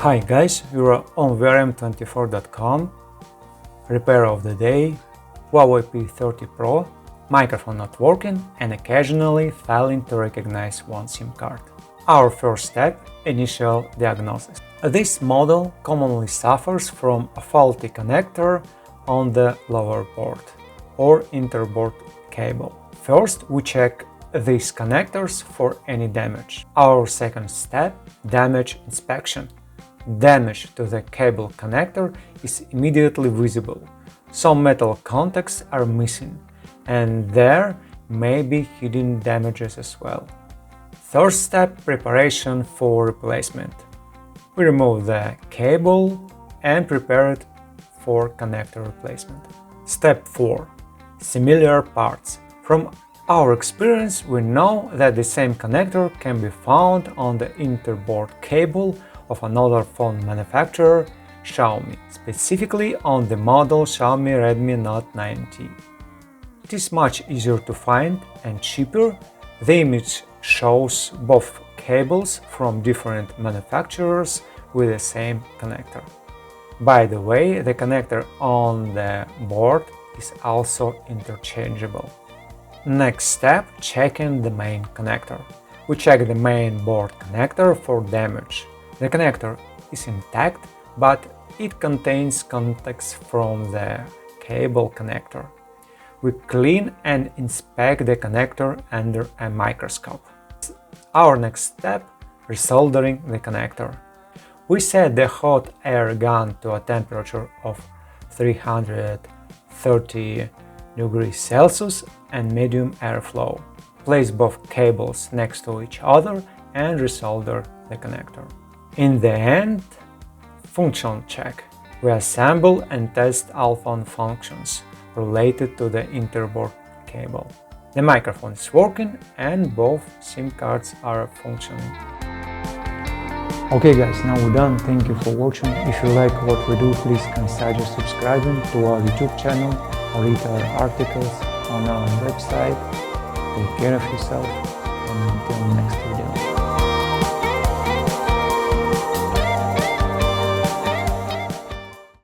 Hi guys, you're on vrm24.com. Repair of the day: Huawei P30 Pro, microphone not working and occasionally failing to recognize one SIM card. Our first step: initial diagnosis. This model commonly suffers from a faulty connector on the lower board or interboard cable. First, we check these connectors for any damage. Our second step: damage inspection. Damage to the cable connector is immediately visible. Some metal contacts are missing, and there may be hidden damages as well. Third step: preparation for replacement. We remove the cable and prepare it for connector replacement. Step 4: similar parts. From our experience, we know that the same connector can be found on the interboard cable of another phone manufacturer, Xiaomi, specifically on the model Xiaomi Redmi Note 9T. It is much easier to find and cheaper. The image shows both cables from different manufacturers with the same connector. By the way, the connector on the board is also interchangeable. Next step: checking the main connector. We check the main board connector for damage. The connector is intact, but it contains contacts from the cable connector. We clean and inspect the connector under a microscope. Our next step: resoldering the connector. We set the hot air gun to a temperature of 330 degrees Celsius and medium airflow. Place both cables next to each other and resolder the connector. In the end, function check. We assemble and test all phone functions related to the interboard cable. The microphone is working and both SIM cards are functioning. Okay guys, now we're done. Thank you for watching. If you like what we do, please consider subscribing to our YouTube channel or read our articles on our website. Take care of yourself and until next video.